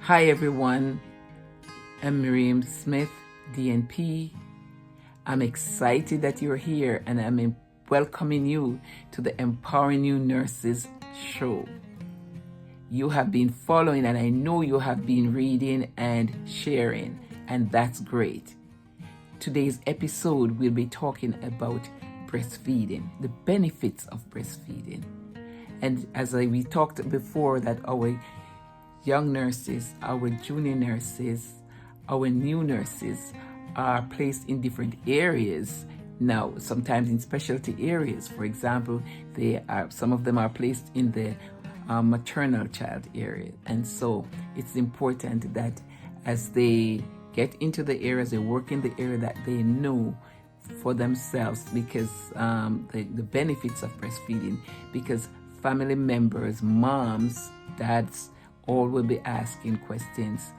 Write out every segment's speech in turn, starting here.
Hi everyone, I'm Miriam Smith, DNP. I'm excited that you're here and I'm welcoming you to the Empowering You Nurses show. You have been following and I know you have been reading and sharing, and that's great. Today's episode we'll be talking about breastfeeding, the benefits of breastfeeding. And as we talked before, that our young nurses, our junior nurses, our new nurses are placed in different areas now, sometimes in specialty areas. For example, some of them are placed in the maternal child area. And so it's important that as they get into the areas, they work in the area, that they know for themselves, because the benefits of breastfeeding, because family members, moms, dads, all will be asking questions,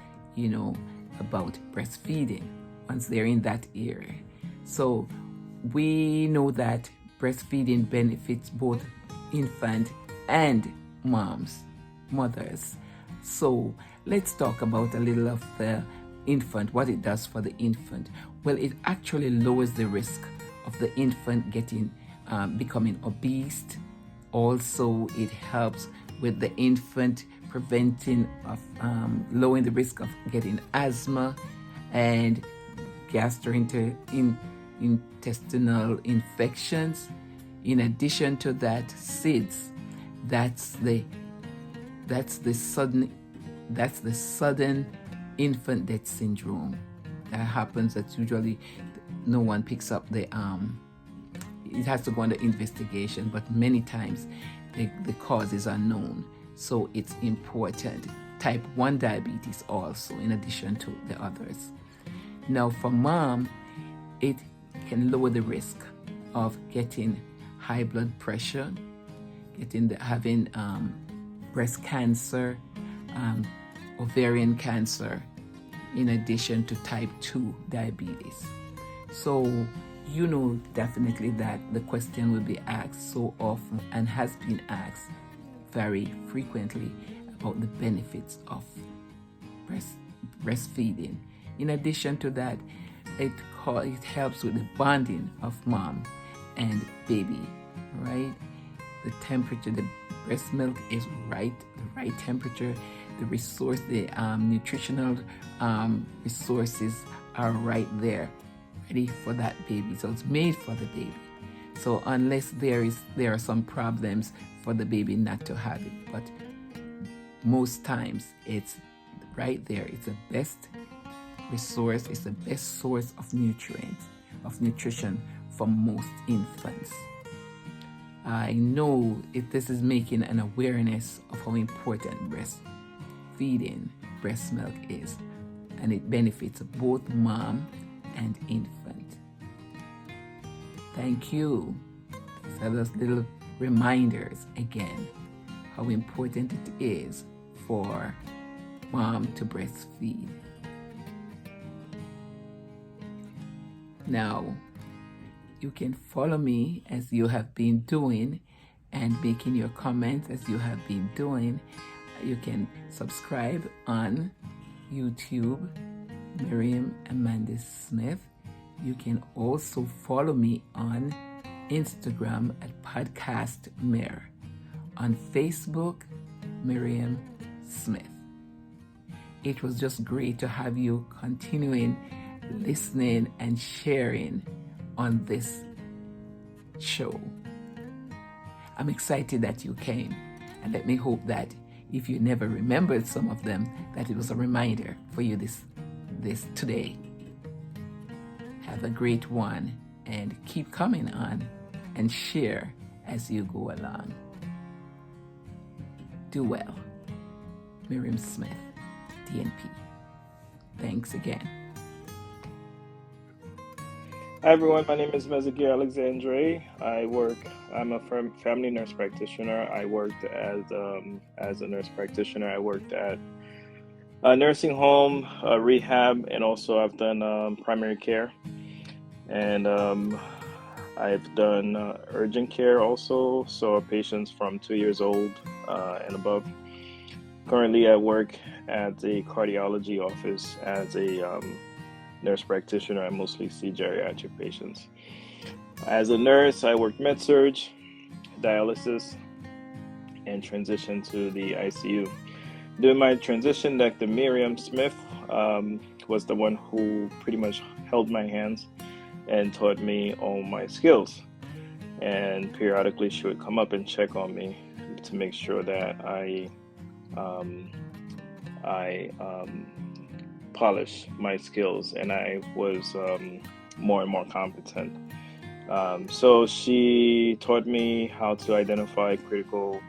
about breastfeeding once they're in that area. So we know that breastfeeding benefits both infant and mothers. So let's talk about a little of the infant, what it does for the infant. Well, it actually lowers the risk of the infant becoming obese. Also, it helps with the infant preventing of lowering the risk of getting asthma and gastrointestinal infections. In addition to that, SIDS, that's the sudden infant death syndrome that happens. That usually no one picks up it has to go under investigation, but many times the cause is unknown. So it's important. Type 1 diabetes also, in addition to the others. Now for mom, it can lower the risk of getting high blood pressure, having breast cancer, ovarian cancer, in addition to type 2 diabetes. So definitely that the question will be asked so often and has been asked very frequently about the benefits of breastfeeding. In addition to that, it helps with the bonding of mom and baby, right? The temperature, the breast milk is the right temperature. The nutritional resources are right there, ready for that baby. So it's made for the baby. So unless there are some problems for the baby not to have it, but most times it's right there. It's the best resource. It's the best source of nutrition for most infants. I know this is making an awareness of how important breastfeeding, breast milk is, and it benefits both mom and infant. Thank you. These are those little reminders again how important it is for mom to breastfeed. Now, you can follow me as you have been doing and making your comments as you have been doing. You can subscribe on YouTube, Miriam Amanda Smith. You can also follow me on Instagram at Podcast Mir, on Facebook, Miriam Smith. It was just great to have you continuing listening and sharing on this show. I'm excited that you came, and let me hope that if you never remembered some of them, that it was a reminder for you this today. Have a great one and keep coming on and share as you go along. Do well. Miriam Smith, DNP. Thanks again. Hi everyone, my name is Mezagir Alexandre. I'm a family nurse practitioner. I worked as a nurse practitioner. I worked at a nursing home, rehab, and also I've done primary care. And I've done urgent care also, so patients from 2 years old and above. Currently, I work at a cardiology office as a nurse practitioner. I mostly see geriatric patients. As a nurse, I worked med-surg, dialysis, and transitioned to the ICU. During my transition, Dr. Miriam Smith was the one who pretty much held my hands and taught me all my skills. And periodically, she would come up and check on me to make sure that I polish my skills and I was more and more competent. So she taught me how to identify critical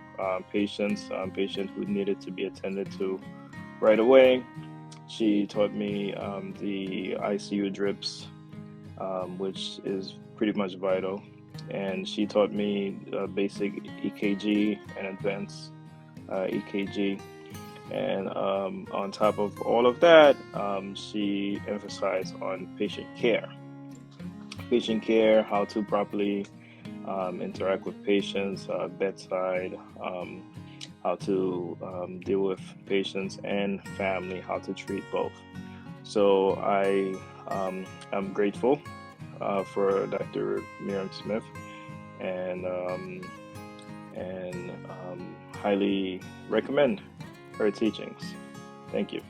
patients who needed to be attended to right away. She taught me the ICU drips, which is pretty much vital. And she taught me basic EKG and advanced EKG. And on top of all of that, she emphasized on patient care. Patient care, how to properly interact with patients, bedside, how to deal with patients and family, how to treat both. So I am grateful for Dr. Miriam Smith and highly recommend her teachings. Thank you.